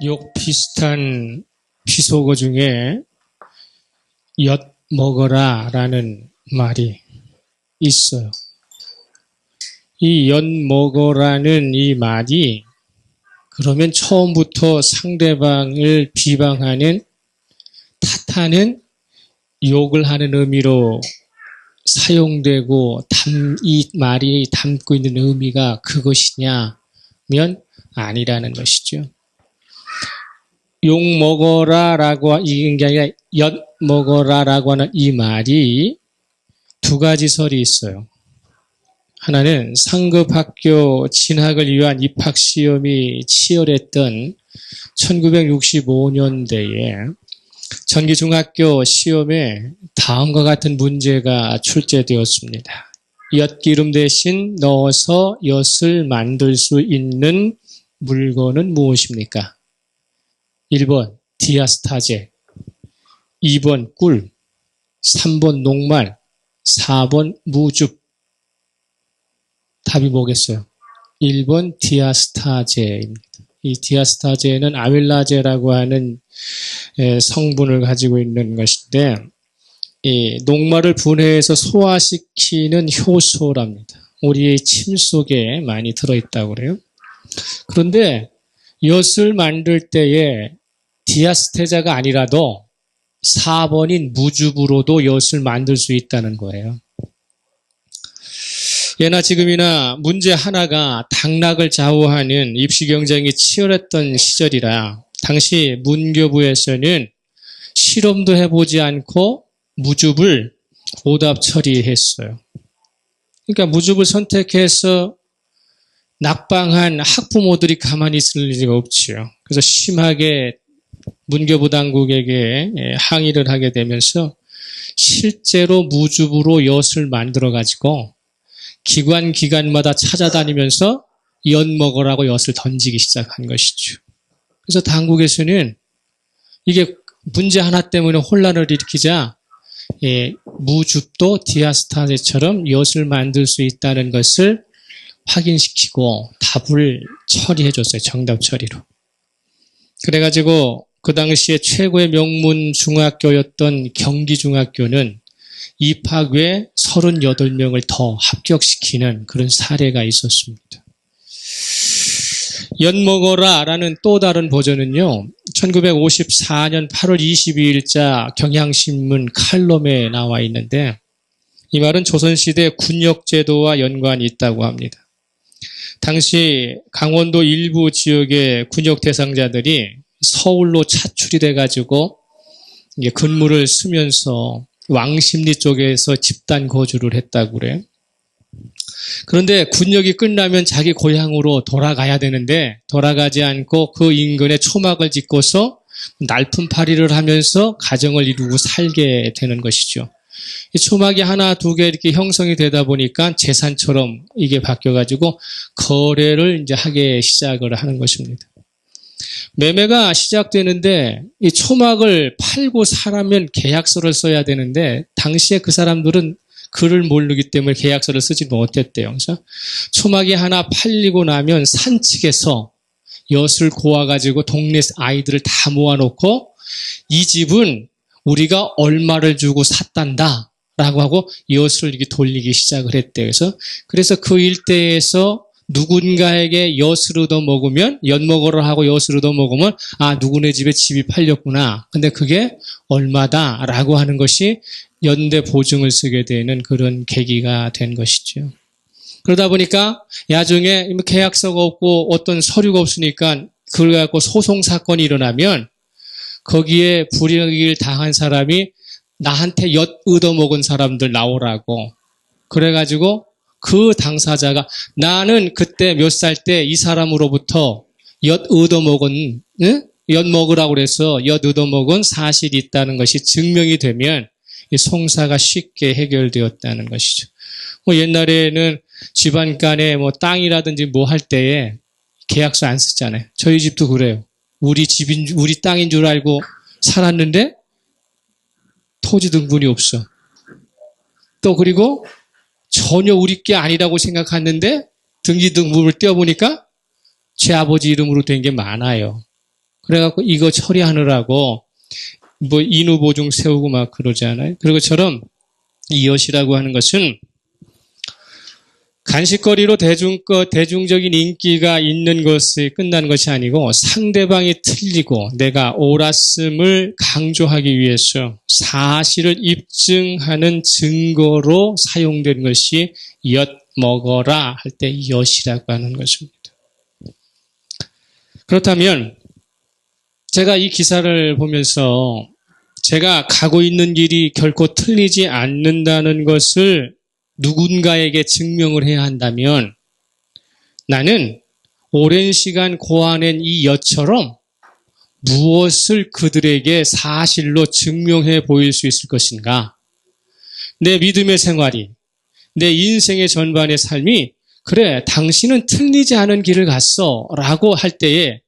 욕 비슷한 비속어 중에 엿 먹어라 라는 말이 있어요. 이 엿 먹어라는 이 말이 그러면 처음부터 상대방을 비방하는 탓하는 욕을 하는 의미로 사용되고 이 말이 담고 있는 의미가 그것이냐면 아니라는 것이죠. 욕 먹어라라고 이긴 게 아니라 엿 먹어라라고 하는 이 말이 두 가지 설이 있어요. 하나는 상급학교 진학을 위한 입학시험이 치열했던 1965년대에 전기중학교 시험에 다음과 같은 문제가 출제되었습니다. 엿기름 대신 넣어서 엿을 만들 수 있는 물건은 무엇입니까? 1번 디아스타제, 2번 꿀, 3번 녹말, 4번 무즙. 답이 뭐겠어요? 1번 디아스타제입니다. 이 디아스타제는 아밀라제라고 하는 성분을 가지고 있는 것인데 이 녹말을 분해해서 소화시키는 효소랍니다. 우리의 침 속에 많이 들어있다고 그래요. 그런데 엿을 만들 때에 디아스테자가 아니라도 4번인 무즙으로도 엿을 만들 수 있다는 거예요. 예나 지금이나 문제 하나가 당락을 좌우하는 입시 경쟁이 치열했던 시절이라 당시 문교부에서는 실험도 해보지 않고 무즙을 오답 처리했어요. 그러니까 무즙을 선택해서 낙방한 학부모들이 가만히 있을 리가 없지요. 그래서 심하게 문교부 당국에게 항의를 하게 되면서 실제로 무즙으로 엿을 만들어가지고 기관마다 찾아다니면서 엿 먹으라고 엿을 던지기 시작한 것이죠. 그래서 당국에서는 이게 문제 하나 때문에 혼란을 일으키자 무즙도 디아스타제처럼 엿을 만들 수 있다는 것을 확인시키고 답을 처리해줬어요. 정답 처리로. 그래가지고 그 당시에 최고의 명문 중학교였던 경기중학교는 입학 외 38명을 더 합격시키는 그런 사례가 있었습니다. 엿 먹어라 라는 또 다른 버전은요. 1954년 8월 22일자 경향신문 칼럼에 나와 있는데 이 말은 조선시대 군역제도와 연관이 있다고 합니다. 당시 강원도 일부 지역의 군역 대상자들이 서울로 차출이 돼가지고 근무를 쓰면서 왕십리 쪽에서 집단 거주를 했다고 그래요. 그런데 군역이 끝나면 자기 고향으로 돌아가야 되는데 돌아가지 않고 그 인근에 초막을 짓고서 날품팔이를 하면서 가정을 이루고 살게 되는 것이죠. 이 초막이 하나, 두 개 이렇게 형성이 되다 보니까 재산처럼 이게 바뀌어가지고 거래를 이제 하게 시작을 하는 것입니다. 매매가 시작되는데 이 초막을 팔고 사라면 계약서를 써야 되는데 당시에 그 사람들은 글을 모르기 때문에 계약서를 쓰지 못했대요. 그래서 초막이 하나 팔리고 나면 산측에서 엿을 고아가지고 동네 아이들을 다 모아놓고 이 집은 우리가 얼마를 주고 샀단다 라고 하고 엿을 이렇게 돌리기 시작을 했대요. 그래서 그 일대에서 누군가에게 엿을 얻어 먹으면 엿 먹으러 하고 엿을 얻어 먹으면 누구네 집에 집이 팔렸구나. 근데 그게 얼마다 라고 하는 것이 연대 보증을 쓰게 되는 그런 계기가 된 것이죠. 그러다 보니까 나중에 계약서가 없고 어떤 서류가 없으니까 그걸 갖고 소송 사건이 일어나면 거기에 불이익을 당한 사람이 나한테 엿 얻어먹은 사람들 나오라고 그래가지고 그 당사자가 나는 그때 몇 살 때 이 사람으로부터 엿 얻어먹은 엿 먹으라고 그래서 엿 얻어먹은 사실이 있다는 것이 증명이 되면 이 송사가 쉽게 해결되었다는 것이죠. 옛날에는 집안 간에 땅이라든지 할 때에 계약서 안 쓰잖아요. 저희 집도 그래요. 우리 땅인 줄 알고 살았는데 토지 등본이 없어. 또 그리고 전혀 우리 게 아니라고 생각했는데 등기 등본을 떼어보니까 제 아버지 이름으로 된 게 많아요. 그래갖고 이거 처리하느라고 뭐 인후보증 세우고 막 그러잖아요. 그것처럼 이 엿이라고 하는 것은 간식거리로 대중적인 인기가 있는 것이 끝난 것이 아니고 상대방이 틀리고 내가 옳았음을 강조하기 위해서 사실을 입증하는 증거로 사용된 것이 엿 먹어라 할 때 엿이라고 하는 것입니다. 그렇다면 제가 이 기사를 보면서 제가 가고 있는 길이 결코 틀리지 않는다는 것을 누군가에게 증명을 해야 한다면 나는 오랜 시간 고안한 이 엿처럼 무엇을 그들에게 사실로 증명해 보일 수 있을 것인가? 내 믿음의 생활이, 내 인생의 전반의 삶이 그래 당신은 틀리지 않은 길을 갔어 라고 할 때에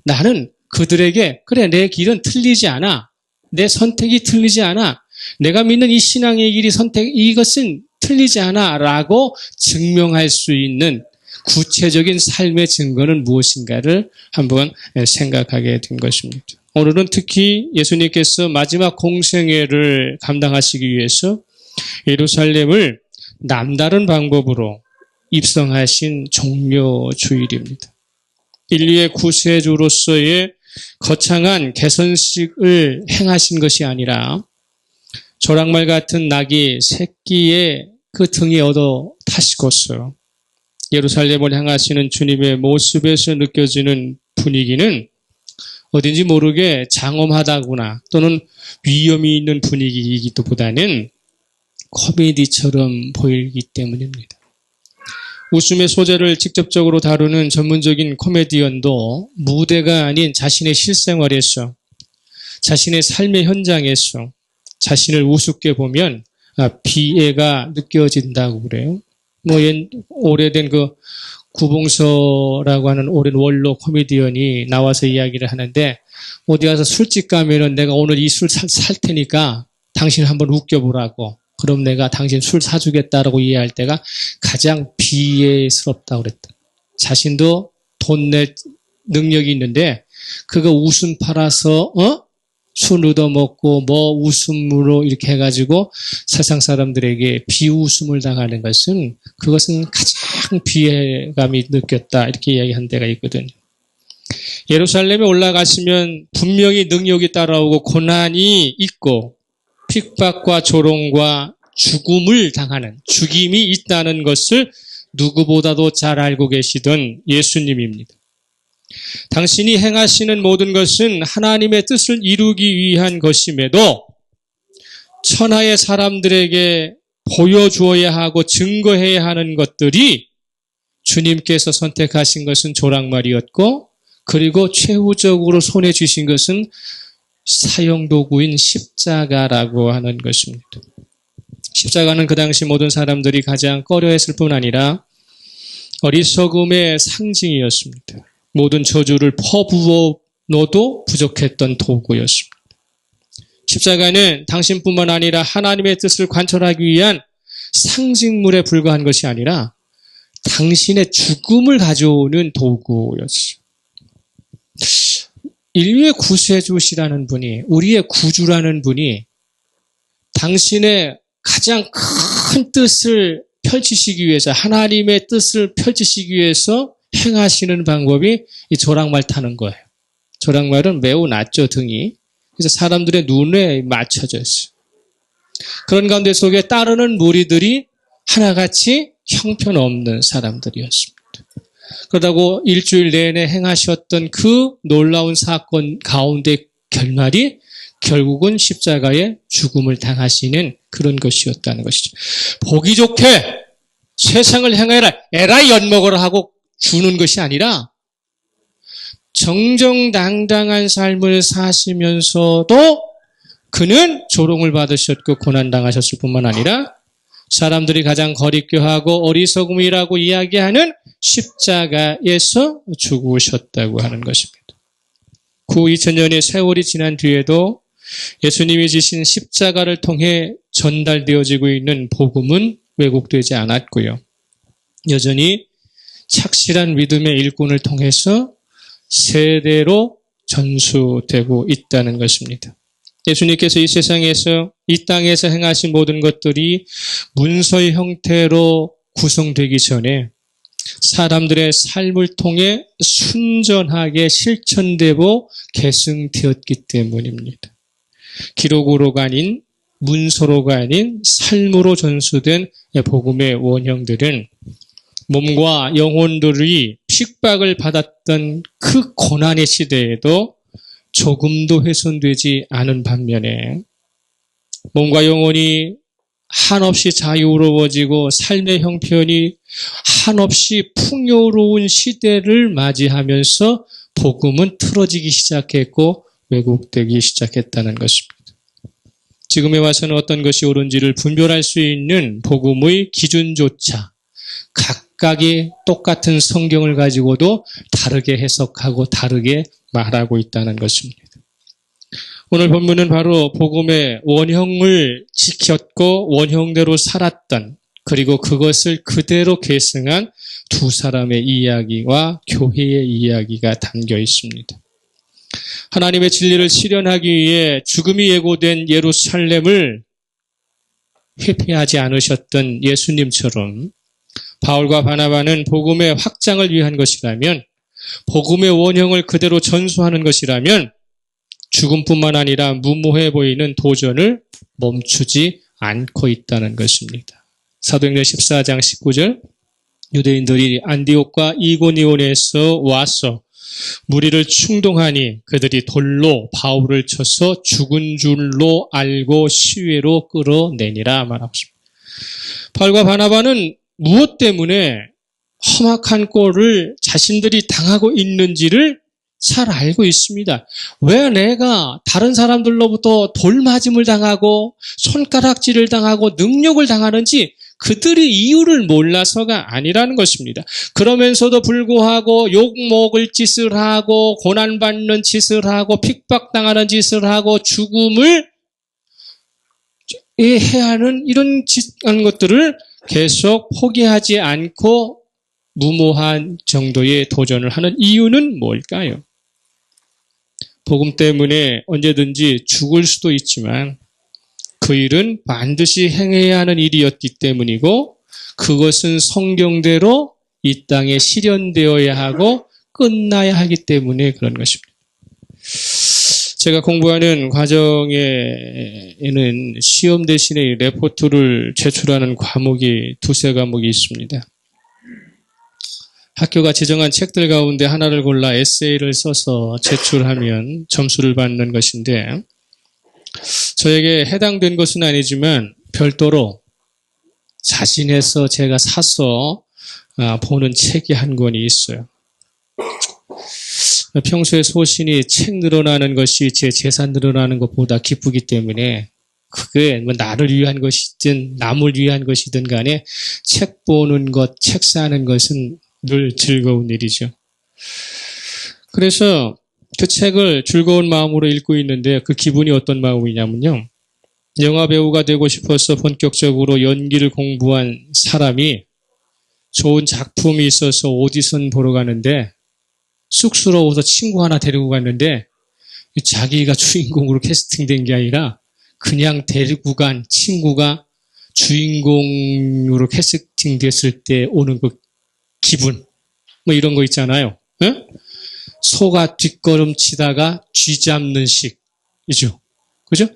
나는 그들에게 그래 내 길은 틀리지 않아. 내 선택이 틀리지 않아. 내가 믿는 이 신앙의 길이 이것은 틀리지 않아 라고 증명할 수 있는 구체적인 삶의 증거는 무엇인가를 한번 생각하게 된 것입니다. 오늘은 특히 예수님께서 마지막 공생애를 감당하시기 위해서 예루살렘을 남다른 방법으로 입성하신 종려 주일입니다. 인류의 구세주로서의 거창한 개선식을 행하신 것이 아니라 조랑말 같은 낙이 새끼의 그 등에 얻어 타시고서 예루살렘을 향하시는 주님의 모습에서 느껴지는 분위기는 어딘지 모르게 장엄하다거나 또는 위험이 있는 분위기이기도 보다는 코미디처럼 보이기 때문입니다. 웃음의 소재를 직접적으로 다루는 전문적인 코미디언도 무대가 아닌 자신의 실생활에서 자신의 삶의 현장에서 자신을 우습게 보면 비애가 느껴진다고 그래요. 오래된 그 구봉서라고 하는 오랜 원로 코미디언이 나와서 이야기를 하는데 어디 가서 술집 가면은 내가 오늘 이 술 살 테니까 당신 한번 웃겨보라고. 그럼 내가 당신 술 사주겠다라고 이해할 때가 가장 비애스럽다고 그랬다. 자신도 돈 낼 능력이 있는데 그거 웃음 팔아서 술 얻어먹고 뭐 웃음으로 이렇게 해가지고 세상 사람들에게 비웃음을 당하는 것은 그것은 가장 비애감이 느꼈다 이렇게 이야기한 데가 있거든요. 예루살렘에 올라가시면 분명히 능력이 따라오고 고난이 있고 핍박과 조롱과 죽음을 당하는 죽임이 있다는 것을 누구보다도 잘 알고 계시던 예수님입니다. 당신이 행하시는 모든 것은 하나님의 뜻을 이루기 위한 것임에도 천하의 사람들에게 보여주어야 하고 증거해야 하는 것들이 주님께서 선택하신 것은 조랑말이었고 그리고 최후적으로 손에 쥐신 것은 사형도구인 십자가라고 하는 것입니다. 십자가는 그 당시 모든 사람들이 가장 꺼려했을 뿐 아니라 어리석음의 상징이었습니다. 모든 저주를 퍼부어 넣어도 부족했던 도구였습니다. 십자가는 당신뿐만 아니라 하나님의 뜻을 관철하기 위한 상징물에 불과한 것이 아니라 당신의 죽음을 가져오는 도구였어요. 인류의 구세주시라는 분이, 우리의 구주라는 분이 당신의 가장 큰 뜻을 펼치시기 위해서, 하나님의 뜻을 펼치시기 위해서 행하시는 방법이 이 조랑말 타는 거예요. 조랑말은 매우 낮죠, 등이. 그래서 사람들의 눈에 맞춰져 있어요. 그런 가운데 속에 따르는 무리들이 하나같이 형편없는 사람들이었습니다. 그러다고 일주일 내내 행하셨던 그 놀라운 사건 가운데 결말이 결국은 십자가의 죽음을 당하시는 그런 것이었다는 것이죠. 보기 좋게 세상을 행하라, 에라이 엿먹어라 하고 주는 것이 아니라 정정당당한 삶을 사시면서도 그는 조롱을 받으셨고 고난당하셨을 뿐만 아니라 사람들이 가장 거리껴하고 어리석음이라고 이야기하는 십자가에서 죽으셨다고 하는 것입니다. 2000년의 세월이 지난 뒤에도 예수님이 지신 십자가를 통해 전달되어지고 있는 복음은 왜곡되지 않았고요. 여전히 착실한 믿음의 일꾼을 통해서 세대로 전수되고 있다는 것입니다. 예수님께서 이 세상에서 이 땅에서 행하신 모든 것들이 문서의 형태로 구성되기 전에 사람들의 삶을 통해 순전하게 실천되고 계승되었기 때문입니다. 기록으로가 아닌 문서로가 아닌 삶으로 전수된 복음의 원형들은 몸과 영혼들이 핍박을 받았던 그 고난의 시대에도 조금도 훼손되지 않은 반면에 몸과 영혼이 한없이 자유로워지고 삶의 형편이 한없이 풍요로운 시대를 맞이하면서 복음은 틀어지기 시작했고 왜곡되기 시작했다는 것입니다. 지금에 와서는 어떤 것이 옳은지를 분별할 수 있는 복음의 기준조차 각각이 똑같은 성경을 가지고도 다르게 해석하고 다르게 말하고 있다는 것입니다. 오늘 본문은 바로 복음의 원형을 지켰고 원형대로 살았던 그리고 그것을 그대로 계승한 두 사람의 이야기와 교회의 이야기가 담겨 있습니다. 하나님의 진리를 실현하기 위해 죽음이 예고된 예루살렘을 회피하지 않으셨던 예수님처럼 바울과 바나바는 복음의 확장을 위한 것이라면 복음의 원형을 그대로 전수하는 것이라면 죽음뿐만 아니라 무모해 보이는 도전을 멈추지 않고 있다는 것입니다. 사도행전 14장 19절 유대인들이 안디옥과 이고니온에서 와서 무리를 충동하니 그들이 돌로 바울을 쳐서 죽은 줄로 알고 시외로 끌어내니라 말하고 있습니다. 바울과 바나바는 무엇 때문에 험악한 꼴을 자신들이 당하고 있는지를 잘 알고 있습니다. 왜 내가 다른 사람들로부터 돌맞음을 당하고 손가락질을 당하고 능욕을 당하는지 그들이 이유를 몰라서가 아니라는 것입니다. 그러면서도 불구하고 욕먹을 짓을 하고 고난받는 짓을 하고 핍박당하는 짓을 하고 죽음을 해야 하는 이런 것들을 계속 포기하지 않고 무모한 정도의 도전을 하는 이유는 뭘까요? 복음 때문에 언제든지 죽을 수도 있지만 그 일은 반드시 행해야 하는 일이었기 때문이고 그것은 성경대로 이 땅에 실현되어야 하고 끝나야 하기 때문에 그런 것입니다. 제가 공부하는 과정에는 시험 대신에 레포트를 제출하는 과목이 두세 과목이 있습니다. 학교가 지정한 책들 가운데 하나를 골라 에세이를 써서 제출하면 점수를 받는 것인데 저에게 해당된 것은 아니지만 별도로 자신해서 제가 사서 보는 책이 한 권이 있어요. 평소에 소신이 책 늘어나는 것이 제 재산 늘어나는 것보다 기쁘기 때문에 그게 뭐 나를 위한 것이든 남을 위한 것이든 간에 책 보는 것, 책 사는 것은 늘 즐거운 일이죠. 그래서 그 책을 즐거운 마음으로 읽고 있는데 그 기분이 어떤 마음이냐면요. 영화 배우가 되고 싶어서 본격적으로 연기를 공부한 사람이 좋은 작품이 있어서 오디션 보러 가는데 쑥스러워서 친구 하나 데리고 갔는데 자기가 주인공으로 캐스팅된 게 아니라 그냥 데리고 간 친구가 주인공으로 캐스팅됐을 때 오는 그 기분, 뭐 이런 거 있잖아요. 에? 소가 뒷걸음치다가 쥐 잡는 식이죠. 그죠?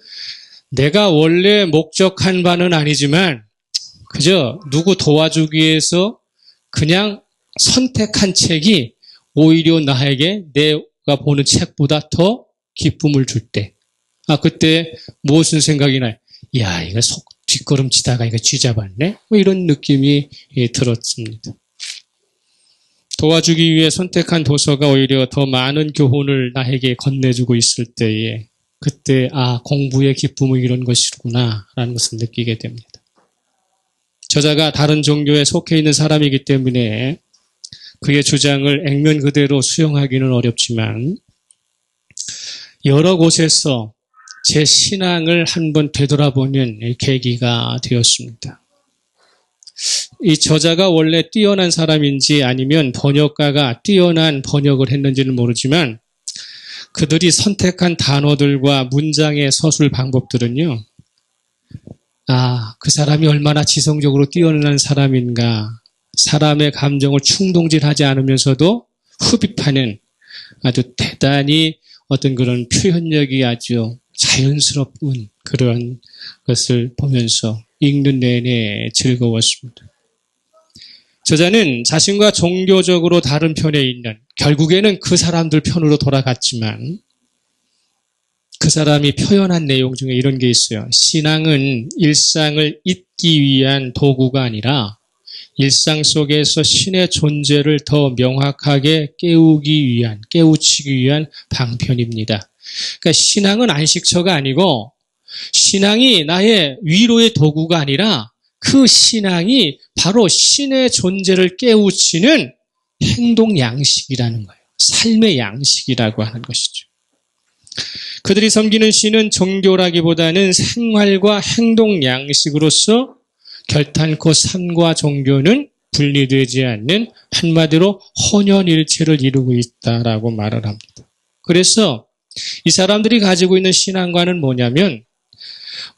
내가 원래 목적한 바는 아니지만 그저 누구 도와주기 위해서 그냥 선택한 책이 오히려 나에게 내가 보는 책보다 더 기쁨을 줄 때, 그때 무슨 생각이 나요? 야, 이거 속 뒷걸음치다가 이거 쥐 잡았네? 뭐 이런 느낌이 들었습니다. 도와주기 위해 선택한 도서가 오히려 더 많은 교훈을 나에게 건네주고 있을 때에 그때 공부의 기쁨은 이런 것이구나 라는 것을 느끼게 됩니다. 저자가 다른 종교에 속해 있는 사람이기 때문에 그의 주장을 액면 그대로 수용하기는 어렵지만 여러 곳에서 제 신앙을 한번 되돌아보는 계기가 되었습니다. 이 저자가 원래 뛰어난 사람인지 아니면 번역가가 뛰어난 번역을 했는지는 모르지만 그들이 선택한 단어들과 문장의 서술 방법들은요, 그 사람이 얼마나 지성적으로 뛰어난 사람인가, 사람의 감정을 충동질하지 않으면서도 흡입하는 아주 대단히 어떤 그런 표현력이 아주 자연스러운 그런 것을 보면서 읽는 내내 즐거웠습니다. 저자는 자신과 종교적으로 다른 편에 있는, 결국에는 그 사람들 편으로 돌아갔지만 그 사람이 표현한 내용 중에 이런 게 있어요. 신앙은 일상을 잊기 위한 도구가 아니라 일상 속에서 신의 존재를 더 명확하게 깨우치기 위한 방편입니다. 그러니까 신앙은 안식처가 아니고 신앙이 나의 위로의 도구가 아니라 그 신앙이 바로 신의 존재를 깨우치는 행동 양식이라는 거예요. 삶의 양식이라고 하는 것이죠. 그들이 섬기는 신은 종교라기보다는 생활과 행동 양식으로서 결탄코 삶과 종교는 분리되지 않는 한마디로 혼연일체를 이루고 있다라고 말을 합니다. 그래서 이 사람들이 가지고 있는 신앙관은 뭐냐면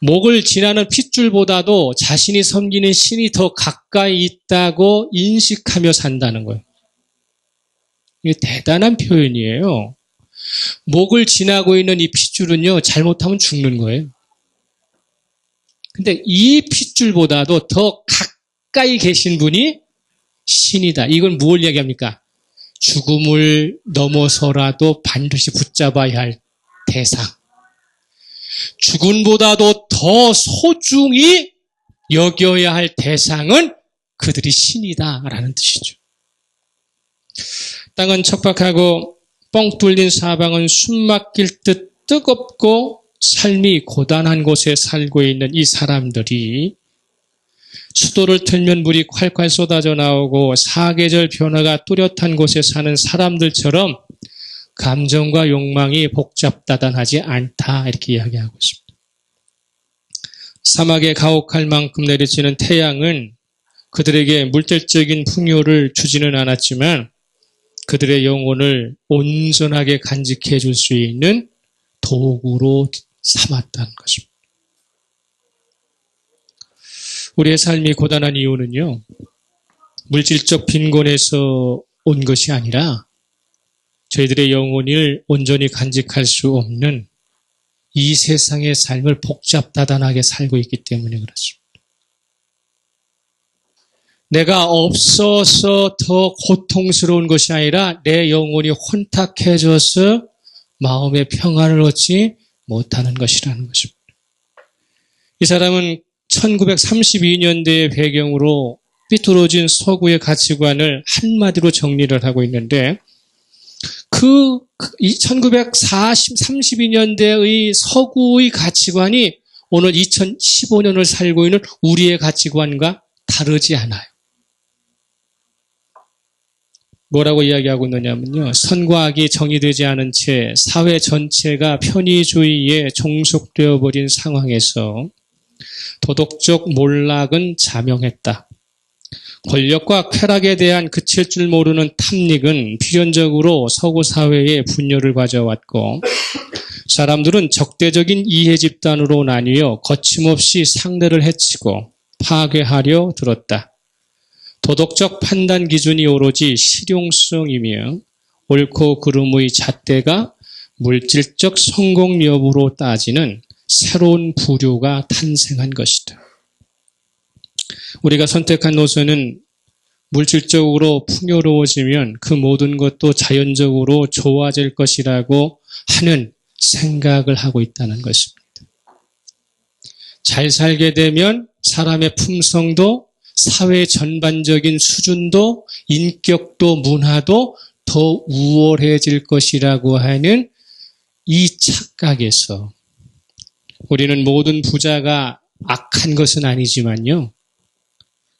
목을 지나는 핏줄보다도 자신이 섬기는 신이 더 가까이 있다고 인식하며 산다는 거예요. 이게 대단한 표현이에요. 목을 지나고 있는 이 핏줄은요, 잘못하면 죽는 거예요. 근데 이 핏줄보다도 더 가까이 계신 분이 신이다. 이건 뭘 얘기합니까? 죽음을 넘어서라도 반드시 붙잡아야 할 대상. 죽음보다도 더 소중히 여겨야 할 대상은 그들이 신이다라는 뜻이죠. 땅은 척박하고 뻥 뚫린 사방은 숨 막힐 듯 뜨겁고 삶이 고단한 곳에 살고 있는 이 사람들이 수도를 틀면 물이 콸콸 쏟아져 나오고 사계절 변화가 뚜렷한 곳에 사는 사람들처럼 감정과 욕망이 복잡다단하지 않다, 이렇게 이야기하고 있습니다. 사막에 가혹할 만큼 내리치는 태양은 그들에게 물질적인 풍요를 주지는 않았지만 그들의 영혼을 온전하게 간직해 줄 수 있는 도구로 삼았다는 것입니다. 우리의 삶이 고단한 이유는요, 물질적 빈곤에서 온 것이 아니라 저희들의 영혼을 온전히 간직할 수 없는 이 세상의 삶을 복잡다단하게 살고 있기 때문에 그렇습니다. 내가 없어서 더 고통스러운 것이 아니라 내 영혼이 혼탁해져서 마음의 평안을 얻지 못하는 것이라는 것입니다. 이 사람은 1932년대의 배경으로 삐뚤어진 서구의 가치관을 한마디로 정리를 하고 있는데 이 1932년대의 서구의 가치관이 오늘 2015년을 살고 있는 우리의 가치관과 다르지 않아요. 뭐라고 이야기하고 있느냐면요, 선과 악이 정의되지 않은 채 사회 전체가 편의주의에 종속되어 버린 상황에서 도덕적 몰락은 자명했다. 권력과 쾌락에 대한 그칠 줄 모르는 탐닉은 필연적으로 서구 사회에 분열을 가져왔고 사람들은 적대적인 이해 집단으로 나뉘어 거침없이 상대를 해치고 파괴하려 들었다. 도덕적 판단 기준이 오로지 실용성이며 옳고 그름의 잣대가 물질적 성공 여부로 따지는 새로운 부류가 탄생한 것이다. 우리가 선택한 노선은 물질적으로 풍요로워지면 그 모든 것도 자연적으로 좋아질 것이라고 하는 생각을 하고 있다는 것입니다. 잘 살게 되면 사람의 품성도 사회 전반적인 수준도 인격도 문화도 더 우월해질 것이라고 하는 이 착각에서 우리는 모든 부자가 악한 것은 아니지만요,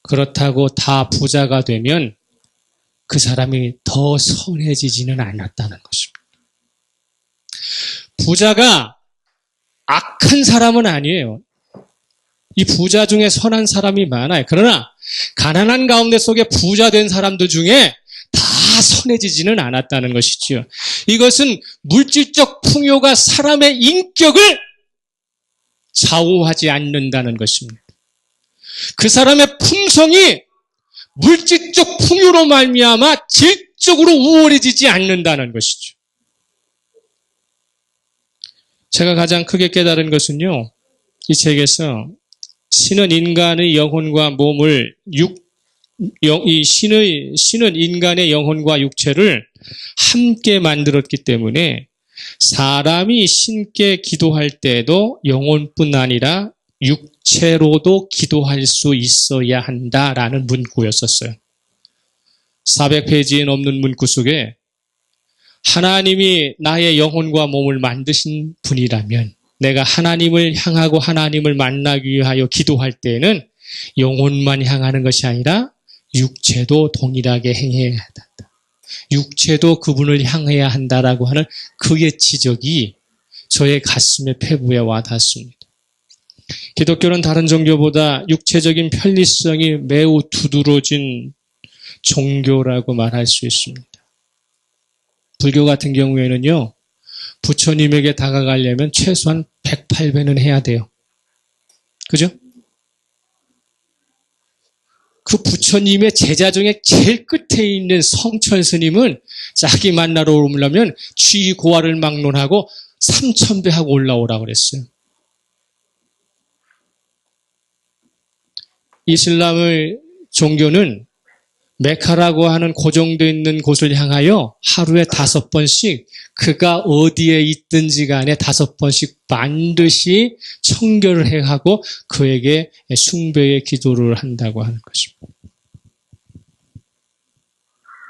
그렇다고 다 부자가 되면 그 사람이 더 선해지지는 않았다는 것입니다. 부자가 악한 사람은 아니에요. 이 부자 중에 선한 사람이 많아요. 그러나 가난한 가운데 속에 부자 된 사람들 중에 다 선해지지는 않았다는 것이지요. 이것은 물질적 풍요가 사람의 인격을 좌우하지 않는다는 것입니다. 그 사람의 품성이 물질적 풍요로 말미암아 질적으로 우월해지지 않는다는 것이죠. 제가 가장 크게 깨달은 것은요, 이 책에서 신은 인간의 영혼과 몸을 신은 인간의 영혼과 육체를 함께 만들었기 때문에 사람이 신께 기도할 때에도 영혼뿐 아니라 육체로도 기도할 수 있어야 한다라는 문구였었어요. 400페이지에 넘는 문구 속에 하나님이 나의 영혼과 몸을 만드신 분이라면 내가 하나님을 향하고 하나님을 만나기 위하여 기도할 때에는 영혼만 향하는 것이 아니라 육체도 동일하게 행해야 한다. 육체도 그분을 향해야 한다라고 하는 그의 지적이 저의 가슴에 폐부에 와 닿습니다. 기독교는 다른 종교보다 육체적인 편리성이 매우 두드러진 종교라고 말할 수 있습니다. 불교 같은 경우에는요, 부처님에게 다가가려면 최소한 108배는 해야 돼요. 그죠? 그 부처님의 제자 중에 제일 끝에 있는 성천 스님은 자기 만나러 오려면 쥐 고아를 막론하고 3000배 하고 올라오라고 그랬어요. 이슬람의 종교는 메카라고 하는 고정되어 있는 곳을 향하여 하루에 5번씩 그가 어디에 있든지 간에 5번씩 반드시 청결을 해하고 그에게 숭배의 기도를 한다고 하는 것입니다.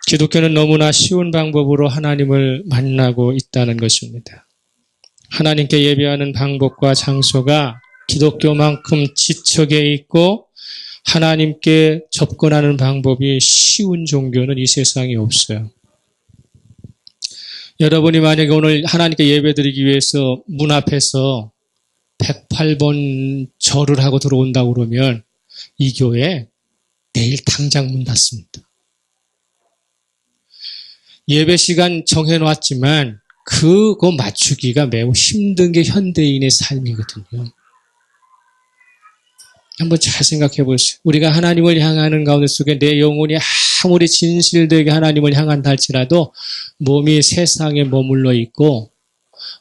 기독교는 너무나 쉬운 방법으로 하나님을 만나고 있다는 것입니다. 하나님께 예배하는 방법과 장소가 기독교만큼 지척에 있고 하나님께 접근하는 방법이 쉬운 종교는 이 세상에 없어요. 여러분이 만약에 오늘 하나님께 예배드리기 위해서 문 앞에서 108번 절을 하고 들어온다고 그러면 이 교회 내일 당장 문 닫습니다. 예배 시간 정해놨지만 그거 맞추기가 매우 힘든 게 현대인의 삶이거든요. 한번 잘 생각해 보세요. 우리가 하나님을 향하는 가운데 속에 내 영혼이 아무리 진실되게 하나님을 향한다 할지라도 몸이 세상에 머물러 있고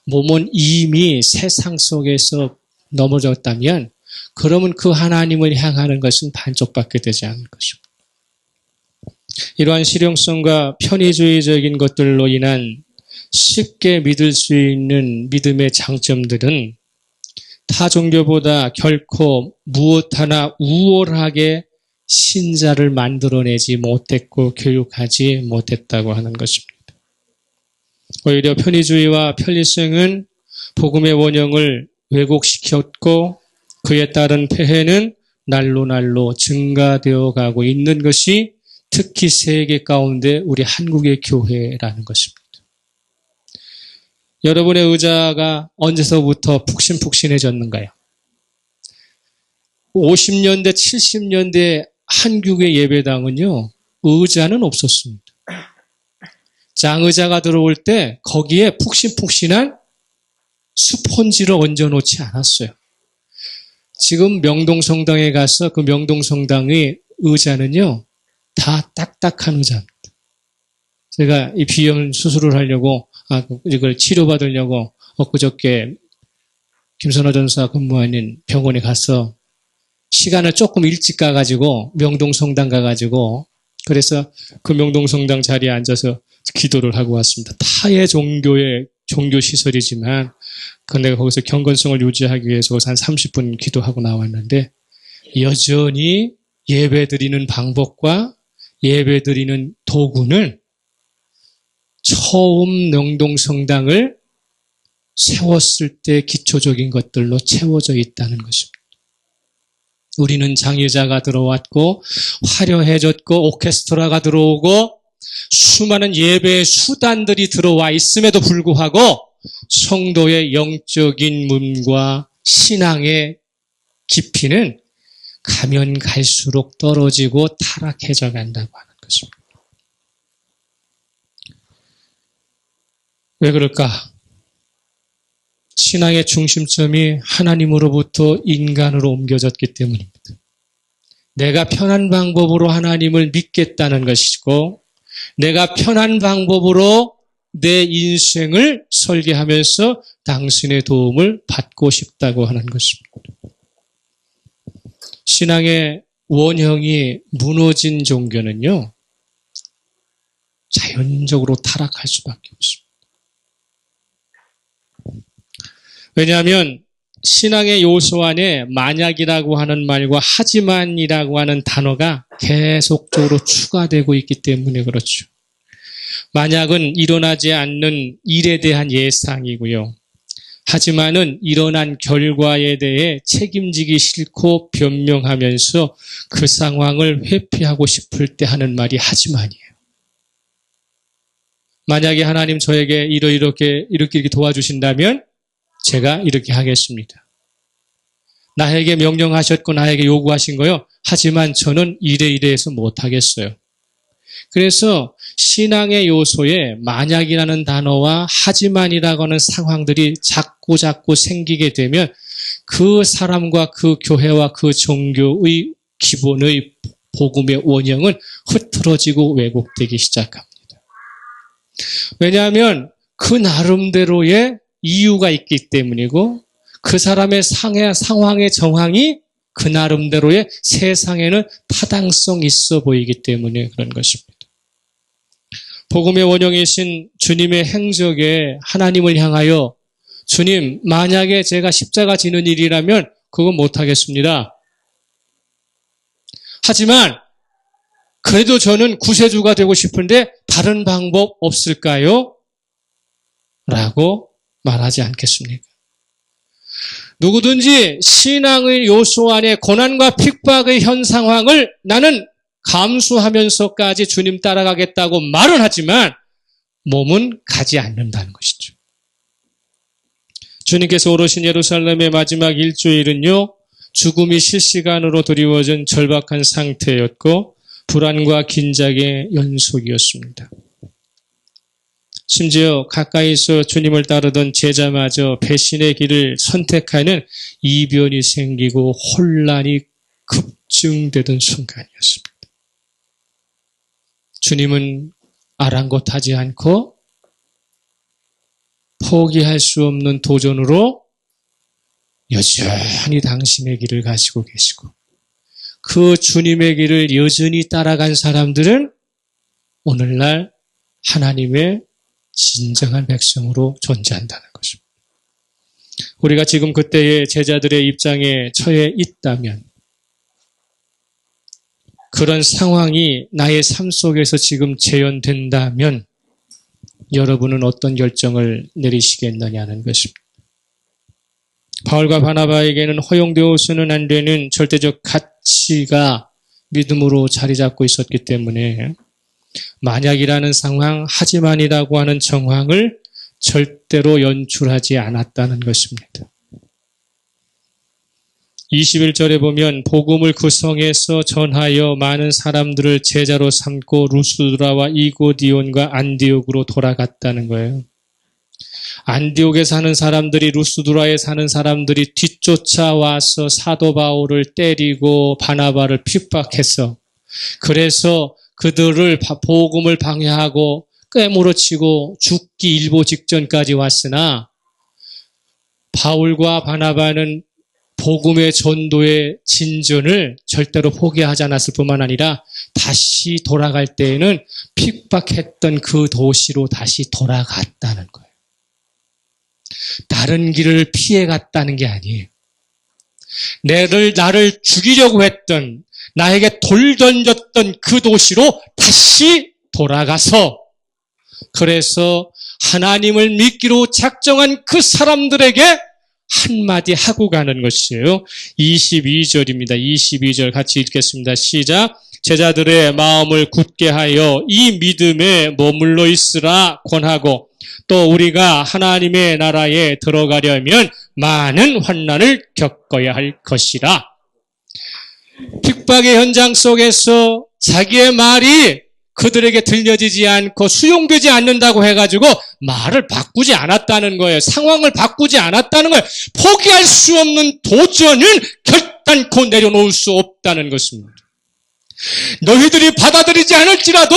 몸은 이미 세상 속에서 넘어졌다면 그러면 그 하나님을 향하는 것은 반쪽밖에 되지 않을 것입니다. 이러한 실용성과 편의주의적인 것들로 인한 쉽게 믿을 수 있는 믿음의 장점들은 타 종교보다 결코 무엇 하나 우월하게 신자를 만들어내지 못했고 교육하지 못했다고 하는 것입니다. 오히려 편의주의와 편리성은 복음의 원형을 왜곡시켰고 그에 따른 폐해는 날로 증가되어 가고 있는 것이 특히 세계 가운데 우리 한국의 교회라는 것입니다. 여러분의 의자가 언제서부터 푹신푹신해졌는가요? 50년대, 70년대 한국의 예배당은요, 의자는 없었습니다. 장의자가 들어올 때 거기에 푹신푹신한 스폰지를 얹어놓지 않았어요. 지금 명동성당에 가서 그 명동성당의 의자는요, 다 딱딱한 의자입니다. 제가 이 비염 수술을 하려고, 이걸 치료받으려고 엊그저께 김선호 전사 근무하는 병원에 가서 시간을 조금 일찍 가가지고 명동성당 가가지고 그래서 그 명동성당 자리에 앉아서 기도를 하고 왔습니다. 타의 종교의 종교시설이지만 내가 거기서 경건성을 유지하기 위해서 한 30분 기도하고 나왔는데 여전히 예배드리는 방법과 예배드리는 도구는 처음 명동성당을 세웠을 때 기초적인 것들로 채워져 있다는 것입니다. 우리는 장의자가 들어왔고 화려해졌고 오케스트라가 들어오고 수많은 예배의 수단들이 들어와 있음에도 불구하고 성도의 영적인 문과 신앙의 깊이는 가면 갈수록 떨어지고 타락해져 간다고 하는 것입니다. 왜 그럴까? 신앙의 중심점이 하나님으로부터 인간으로 옮겨졌기 때문입니다. 내가 편한 방법으로 하나님을 믿겠다는 것이고 내가 편한 방법으로 내 인생을 설계하면서 당신의 도움을 받고 싶다고 하는 것입니다. 신앙의 원형이 무너진 종교는요, 자연적으로 타락할 수밖에 없습니다. 왜냐하면 신앙의 요소 안에 만약이라고 하는 말과 하지만이라고 하는 단어가 계속적으로 추가되고 있기 때문에 그렇죠. 만약은 일어나지 않는 일에 대한 예상이고요. 하지만은 일어난 결과에 대해 책임지기 싫고 변명하면서 그 상황을 회피하고 싶을 때 하는 말이 하지만이에요. 만약에 하나님 저에게 이렇게 도와주신다면 제가 이렇게 하겠습니다. 나에게 명령하셨고 나에게 요구하신 거요. 하지만 저는 이래서 못하겠어요. 그래서 신앙의 요소에 만약이라는 단어와 하지만이라고 하는 상황들이 자꾸 생기게 되면 그 사람과 그 교회와 그 종교의 기본의 복음의 원형은 흐트러지고 왜곡되기 시작합니다. 왜냐하면 그 나름대로의 이유가 있기 때문이고 그 사람의 상황의 정황이 그 나름대로의 세상에는 타당성 있어 보이기 때문에 그런 것입니다. 복음의 원형이신 주님의 행적에 하나님을 향하여 주님, 만약에 제가 십자가 지는 일이라면 그건 못하겠습니다. 하지만 그래도 저는 구세주가 되고 싶은데 다른 방법 없을까요? 라고 말하지 않겠습니까? 누구든지 신앙의 요소 안에 고난과 핍박의 현 상황을 나는 감수하면서까지 주님 따라가겠다고 말은 하지만 몸은 가지 않는다는 것이죠. 주님께서 오르신 예루살렘의 마지막 일주일은요, 죽음이 실시간으로 드리워진 절박한 상태였고 불안과 긴장의 연속이었습니다. 심지어 가까이서 주님을 따르던 제자마저 배신의 길을 선택하는 이변이 생기고 혼란이 급증되던 순간이었습니다. 주님은 아랑곳하지 않고 포기할 수 없는 도전으로 여전히 당신의 길을 가시고 계시고 그 주님의 길을 여전히 따라간 사람들은 오늘날 하나님의 진정한 백성으로 존재한다는 것입니다. 우리가 지금 그때의 제자들의 입장에 처해 있다면 그런 상황이 나의 삶 속에서 지금 재현된다면 여러분은 어떤 결정을 내리시겠느냐는 것입니다. 바울과 바나바에게는 허용되어서는 안 되는 절대적 가치가 믿음으로 자리 잡고 있었기 때문에 만약이라는 상황, 하지만이라고 하는 정황을 절대로 연출하지 않았다는 것입니다. 21절에 보면 복음을 그 성에서 전하여 많은 사람들을 제자로 삼고 루스드라와 이고디온과 안디옥으로 돌아갔다는 거예요. 안디옥에 사는 사람들이 루스드라에 사는 사람들이 뒤쫓아와서 사도 바울을 때리고 바나바를 핍박해서 그래서 그들을 복음을 방해하고 꿰물어치고 죽기 일보 직전까지 왔으나 바울과 바나바는 복음의 전도의 진전을 절대로 포기하지 않았을 뿐만 아니라 다시 돌아갈 때에는 핍박했던 그 도시로 다시 돌아갔다는 거예요. 다른 길을 피해갔다는 게 아니에요. 나를 죽이려고 했던 나에게 돌 던졌던 그 도시로 다시 돌아가서 그래서 하나님을 믿기로 작정한 그 사람들에게 한마디 하고 가는 것이에요. 22절입니다. 22절 같이 읽겠습니다. 시작. 제자들의 마음을 굳게 하여 이 믿음에 머물러 있으라 권하고 또 우리가 하나님의 나라에 들어가려면 많은 환난을 겪어야 할 것이라. 핍박의 현장 속에서 자기의 말이 그들에게 들려지지 않고 수용되지 않는다고 해가지고 말을 바꾸지 않았다는 거예요. 상황을 바꾸지 않았다는 거예요. 포기할 수 없는 도전은 결단코 내려놓을 수 없다는 것입니다. 너희들이 받아들이지 않을지라도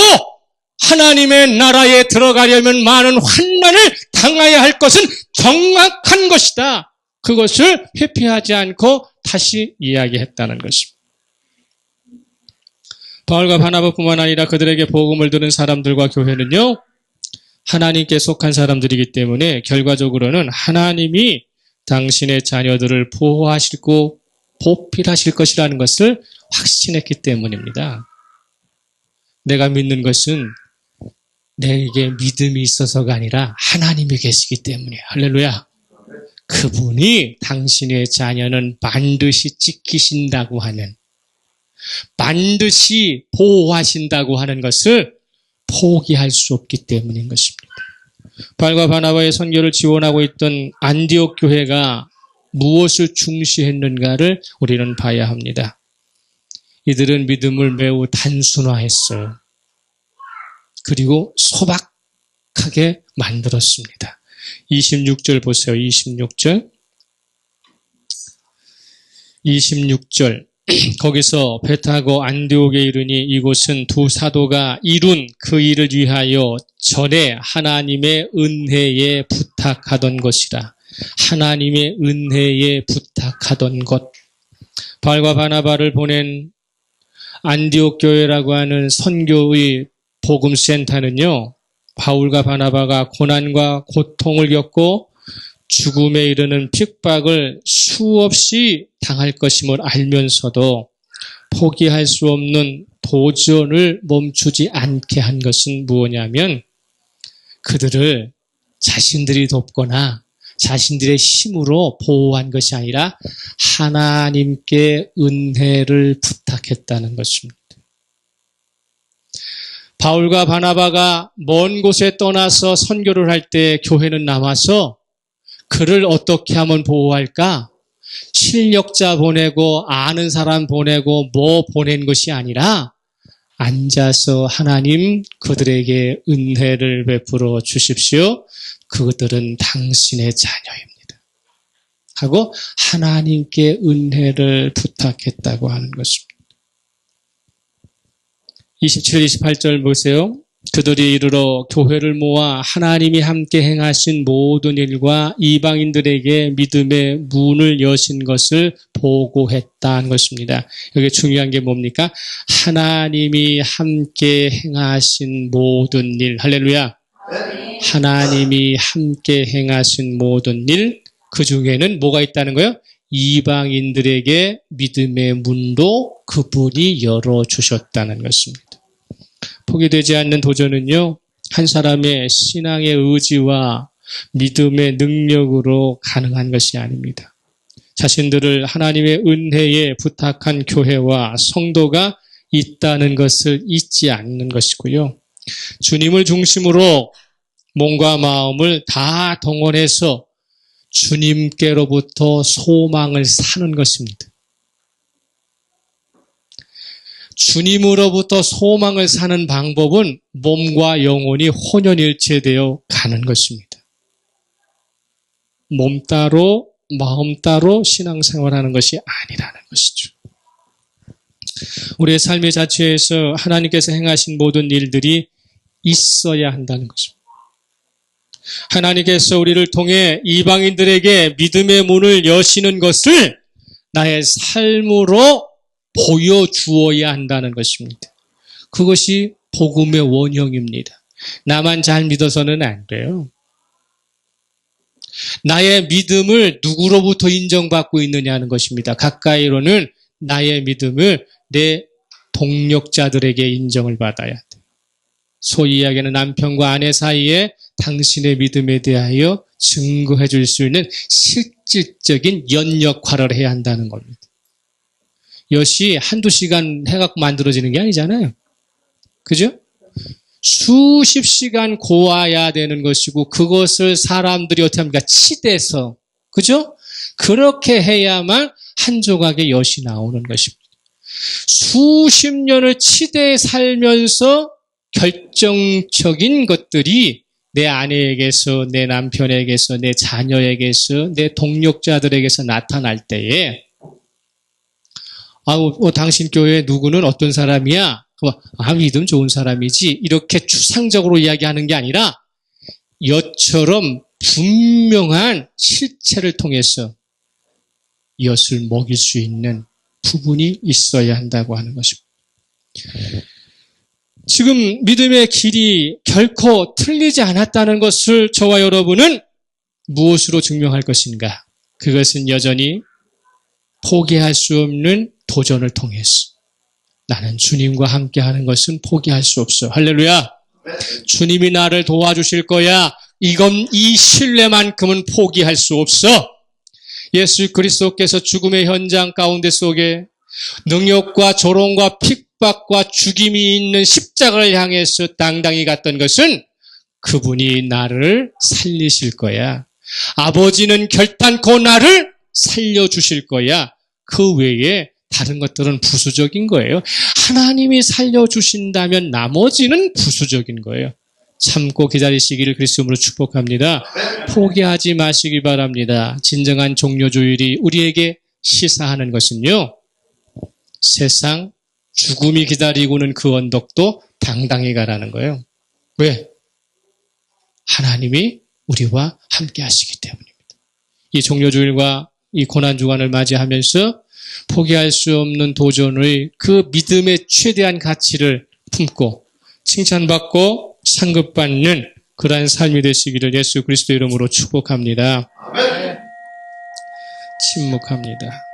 하나님의 나라에 들어가려면 많은 환난을 당해야 할 것은 정확한 것이다. 그것을 회피하지 않고 다시 이야기했다는 것입니다. 바울과 바나바뿐만 아니라 그들에게 복음을 들은 사람들과 교회는요, 하나님께 속한 사람들이기 때문에 결과적으로는 하나님이 당신의 자녀들을 보호하시고 보필하실 것이라는 것을 확신했기 때문입니다. 내가 믿는 것은 내게 믿음이 있어서가 아니라 하나님이 계시기 때문에. 할렐루야. 그분이 당신의 자녀는 반드시 지키신다고 하는, 반드시 보호하신다고 하는 것을 포기할 수 없기 때문인 것입니다. 바울과 바나바의 선교를 지원하고 있던 안디옥 교회가 무엇을 중시했는가를 우리는 봐야 합니다. 이들은 믿음을 매우 단순화했어요. 그리고 소박하게 만들었습니다. 26절 보세요. 26절. 거기서 배 타고 안디옥에 이르니 이곳은 두 사도가 이룬 그 일을 위하여 전에 하나님의 은혜에 부탁하던 것이라. 하나님의 은혜에 부탁하던 것. 바울과 바나바를 보낸 안디옥 교회라고 하는 선교의 복음센터는요, 바울과 바나바가 고난과 고통을 겪고 죽음에 이르는 핍박을 수없이 당할 것임을 알면서도 포기할 수 없는 도전을 멈추지 않게 한 것은 무엇이냐면 그들을 자신들이 돕거나 자신들의 힘으로 보호한 것이 아니라 하나님께 은혜를 부탁했다는 것입니다. 바울과 바나바가 먼 곳에 떠나서 선교를 할 때 교회는 남아서 그를 어떻게 하면 보호할까? 실력자 보내고 아는 사람 보내고 뭐 보낸 것이 아니라 앉아서 하나님 그들에게 은혜를 베풀어 주십시오. 그들은 당신의 자녀입니다. 하고 하나님께 은혜를 부탁했다고 하는 것입니다. 27, 28절 보세요. 그들이 이르러 교회를 모아 하나님이 함께 행하신 모든 일과 이방인들에게 믿음의 문을 여신 것을 보고했다는 것입니다. 여기 중요한 게 뭡니까? 하나님이 함께 행하신 모든 일. 할렐루야. 하나님이 함께 행하신 모든 일, 그 중에는 뭐가 있다는 거예요? 이방인들에게 믿음의 문도 그분이 열어주셨다는 것입니다. 포기되지 않는 도전은요, 한 사람의 신앙의 의지와 믿음의 능력으로 가능한 것이 아닙니다. 자신들을 하나님의 은혜에 부탁한 교회와 성도가 있다는 것을 잊지 않는 것이고요. 주님을 중심으로 몸과 마음을 다 동원해서 주님께로부터 소망을 사는 것입니다. 주님으로부터 소망을 사는 방법은 몸과 영혼이 혼연일체되어 가는 것입니다. 몸 따로 마음 따로 신앙생활하는 것이 아니라는 것이죠. 우리의 삶의 자체에서 하나님께서 행하신 모든 일들이 있어야 한다는 것입니다. 하나님께서 우리를 통해 이방인들에게 믿음의 문을 여시는 것을 나의 삶으로 보여주어야 한다는 것입니다. 그것이 복음의 원형입니다. 나만 잘 믿어서는 안 돼요. 나의 믿음을 누구로부터 인정받고 있느냐는 것입니다. 가까이로는 나의 믿음을 내 동력자들에게 인정을 받아야 돼요. 소위 이야기하는 남편과 아내 사이에 당신의 믿음에 대하여 증거해 줄 수 있는 실질적인 연역할을 해야 한다는 겁니다. 엿이 한두 시간 해갖고 만들어지는 게 아니잖아요. 그죠? 수십 시간 고아야 되는 것이고 그것을 사람들이 어떻게 합니까? 치대서, 그죠? 그렇게 해야만 한 조각의 엿이 나오는 것입니다. 수십 년을 치대에 살면서 결정적인 것들이 내 아내에게서, 내 남편에게서, 내 자녀에게서, 내 동력자들에게서 나타날 때에 당신 교회 누구는 어떤 사람이야? 믿음 좋은 사람이지. 이렇게 추상적으로 이야기하는 게 아니라 이처럼 분명한 실체를 통해서 이웃을 먹일 수 있는 부분이 있어야 한다고 하는 것입니다. 지금 믿음의 길이 결코 틀리지 않았다는 것을 저와 여러분은 무엇으로 증명할 것인가? 그것은 여전히 포기할 수 없는 도전을 통해서 나는 주님과 함께하는 것은 포기할 수 없어. 할렐루야. 주님이 나를 도와주실 거야. 이 신뢰만큼은 포기할 수 없어. 예수 그리스도께서 죽음의 현장 가운데 속에 능욕과 조롱과 핍박과 죽임이 있는 십자가를 향해서 당당히 갔던 것은 그분이 나를 살리실 거야. 아버지는 결단코 나를 살려주실 거야. 그 외에 다른 것들은 부수적인 거예요. 하나님이 살려주신다면 나머지는 부수적인 거예요. 참고 기다리시기를 그리스도로 축복합니다. 포기하지 마시기 바랍니다. 진정한 종료주일이 우리에게 시사하는 것은요. 세상 죽음이 기다리고는 그 언덕도 당당히 가라는 거예요. 왜? 하나님이 우리와 함께 하시기 때문입니다. 이 종료주일과 이 고난주간을 맞이하면서 포기할 수 없는 도전의 그 믿음의 최대한 가치를 품고 칭찬받고 상급받는 그러한 삶이 되시기를 예수 그리스도 이름으로 축복합니다. 침묵합니다.